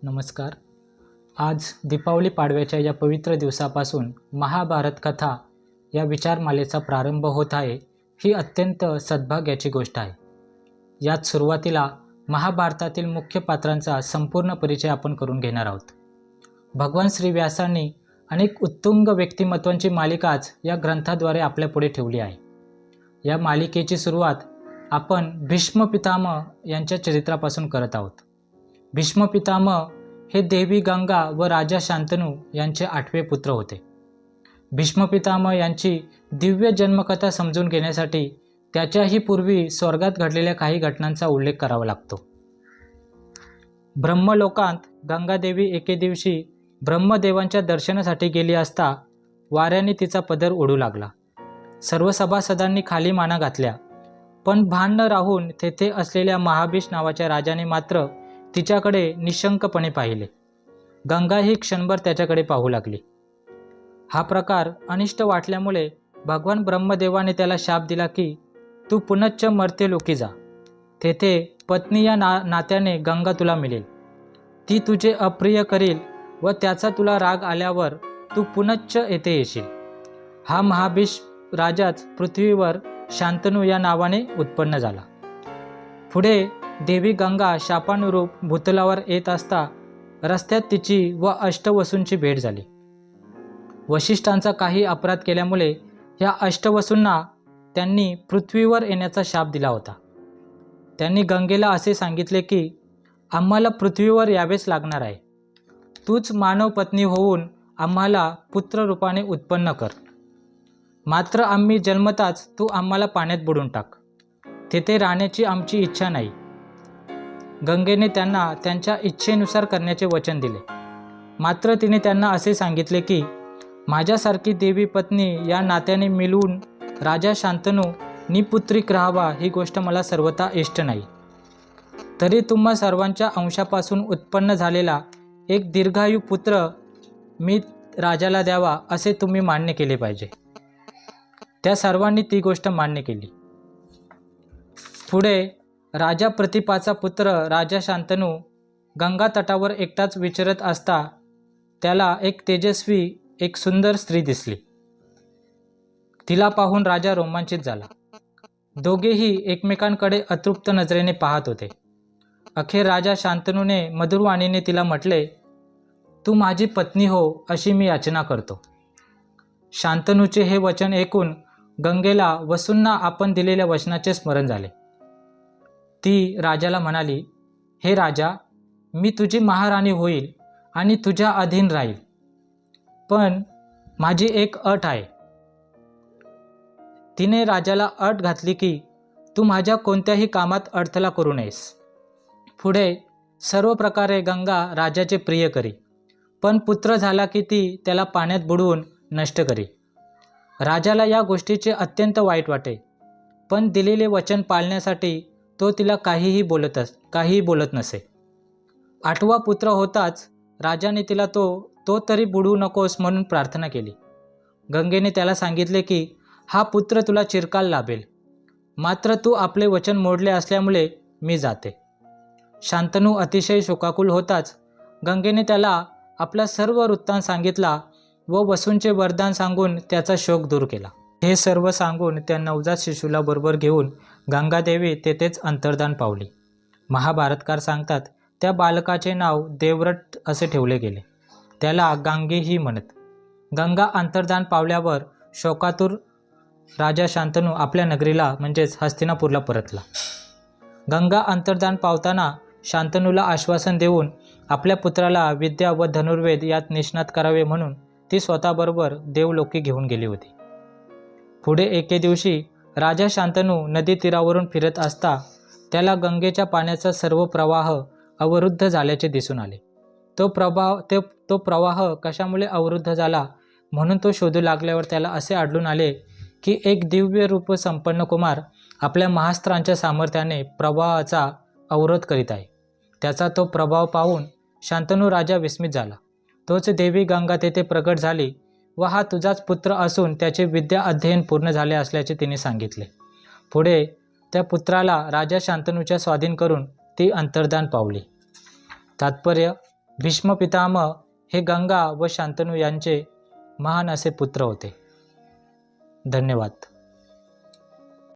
नमस्कार. आज दीपावली पाडव्याच्या या पवित्र दिवसापासून महाभारत कथा या विचारमालेचा प्रारंभ होत आहे. ही अत्यंत सद्भाग्याची गोष्ट आहे. यात सुरुवातीला महाभारतातील मुख्य पात्रांचा संपूर्ण परिचय आपण करून घेणार आहोत. भगवान श्री व्यासांनी अनेक उत्तुंग व्यक्तिमत्वांची मालिकाच या ग्रंथाद्वारे आपल्या पुढे ठेवली आहे. या मालिकेची सुरुवात आपण भीष्म पितामह यांच्या चरित्रापासून करत आहोत. भीष्म पितामह हे देवी गंगा व राजा शांतनू यांचे 8वे पुत्र होते. भीष्म पितामह यांची दिव्य जन्मकथा समजून घेण्यासाठी त्याच्याही पूर्वी स्वर्गात घडलेल्या काही घटनांचा उल्लेख करावा लागतो. ब्रह्मलोकांत गंगादेवी एके दिवशी ब्रह्मदेवांच्या दर्शनासाठी गेली असता वाऱ्याने तिचा पदर उडू लागला. सर्व सभासदांनी खाली माना घातल्या, पण भान न राहून तेथे असलेल्या महाबीश नावाच्या राजाने मात्र तिच्याकडे निशंकपणे पाहिले. गंगा ही क्षणभर त्याच्याकडे पाहू लागली. हा प्रकार अनिष्ट वाटल्यामुळे भगवान ब्रह्मदेवाने त्याला शाप दिला की तू पुनच्च मर्त्यलोकी जा. तेथे पत्नी या नात्याने गंगा तुला मिळेल. ती तुझे अप्रिय करील व त्याचा तुला राग आल्यावर तू पुनच्च येथे येशील. हा महाबीश राजाच पृथ्वीवर शांतनू या नावाने उत्पन्न झाला. पुढे देवी गंगा शापानुरूप भूतलावर येत असता रस्त्यात तिची व अष्टवसूंची भेट झाली. वशिष्ठांचा काही अपराध केल्यामुळे या अष्टवसूंना त्यांनी पृथ्वीवर येण्याचा शाप दिला होता. त्यांनी गंगेला असे सांगितले की आम्हाला पृथ्वीवर यावेच लागणार आहे. तूच मानव पत्नी होऊन आम्हाला पुत्ररूपाने उत्पन्न कर. मात्र आम्ही जन्मताच तू आम्हाला पाण्यात बुडून टाक. तेथे राहण्याची आमची इच्छा नाही. गंगेने त्यांना त्यांच्या इच्छेनुसार करण्याचे वचन दिले. मात्र तिने त्यांना असे सांगितले की माझ्यासारखी देवी पत्नी या नात्याने मिळून राजा शांतनू निपुत्रिक राहावा ही गोष्ट मला सर्वथा इष्ट नाही. तरी तुम्हा सर्वांच्या अंशापासून उत्पन्न झालेला एक दीर्घायू पुत्र मी राजाला द्यावा असे तुम्ही मान्य केले पाहिजे. त्या सर्वांनी ती गोष्ट मान्य केली. पुढे राजा प्रतिपाचा पुत्र राजा शांतनू गंगा तटावर एकटाच विचरत असता त्याला एक तेजस्वी एक सुंदर स्त्री दिसली. तिला पाहून राजा रोमांचित झाला. दोघेही एकमेकांकडे अतृप्त नजरेने पाहत होते. अखेर राजा शांतनूने मधुरवाणीने तिला म्हटले, तू माझी पत्नी हो अशी मी याचना करतो. शांतनूचे हे वचन ऐकून गंगेला वसूंना आपण दिलेल्या वचनाचे स्मरण झाले. ती राजाला म्हणाली, हे राजा, मी तुझी महाराणी होईल आणि तुझ्या अधीन राहील, पण माझी एक अट आहे. तिने राजाला अट घातली की तू माझ्या कोणत्याही कामात अडथळा करू नयेस. पुढे सर्व प्रकारे गंगा राजाचे प्रिय करी, पण पुत्र झाला की ती त्याला पाण्यात बुडवून नष्ट करी. राजाला या गोष्टीचे अत्यंत वाईट वाटे, पण दिलेले वचन पाळण्यासाठी तो तिला काहीही बोलत नसे. 8वा पुत्र होताच राजाने तिला तो तरी बुडवू नकोस म्हणून प्रार्थना केली. गंगेने त्याला सांगितले की हा पुत्र तुला चिरकाल लाभेल, मात्र तू आपले वचन मोडले असल्यामुळे मी जाते. शांतनू अतिशय शोकाकुल होताच गंगेने त्याला आपला सर्व वृत्तांत सांगितला व वसूंचे वरदान सांगून त्याचा शोक दूर केला. हे सर्व सांगून त्या नवजात शिशूला बरोबर घेऊन गंगादेवी तेथेच अंतर्धान पावली. महाभारतकार सांगतात त्या बालकाचे नाव देवव्रत असे ठेवले गेले. त्याला गांगेही म्हणत. गंगा अंतर्धान पावल्यावर शोकातूर राजा शांतनू आपल्या नगरीला म्हणजेच हस्तिनापूरला परतला. गंगा अंतर्धान पावताना शांतनूला आश्वासन देऊन आपल्या पुत्राला विद्या व धनुर्वेद यात निष्णात करावे म्हणून ती स्वतःबरोबर देवलोकी घेऊन गेली होती. पुढे एके दिवशी राजा शांतनू नदी तीरावरून फिरत असता त्याला गंगेच्या पाण्याचा सर्व प्रवाह अवरुद्ध झाल्याचे दिसून आले. तो प्रवाह कशामुळे अवरुद्ध झाला म्हणून तो शोधू लागल्यावर त्याला असे आढळून आले की एक दिव्य रूप संपन्न कुमार आपल्या महास्त्रांच्या सामर्थ्याने प्रवाहाचा अवरोध करीत आहे. त्याचा तो प्रभाव पाहून शांतनू राजा विस्मित झाला. तोच देवी गंगा तेथे प्रगट झाली व हा तुझाच पुत्र असून त्याचे विद्या अध्ययन पूर्ण झाले असल्याचे तिने सांगितले. पुढे त्या पुत्राला राजा शांतनूच्या स्वाधीन करून ती अंतर्धान पावली. तात्पर्य: भीष्म पितामह हे गंगा व शांतनू यांचे महान असे पुत्र होते. धन्यवाद.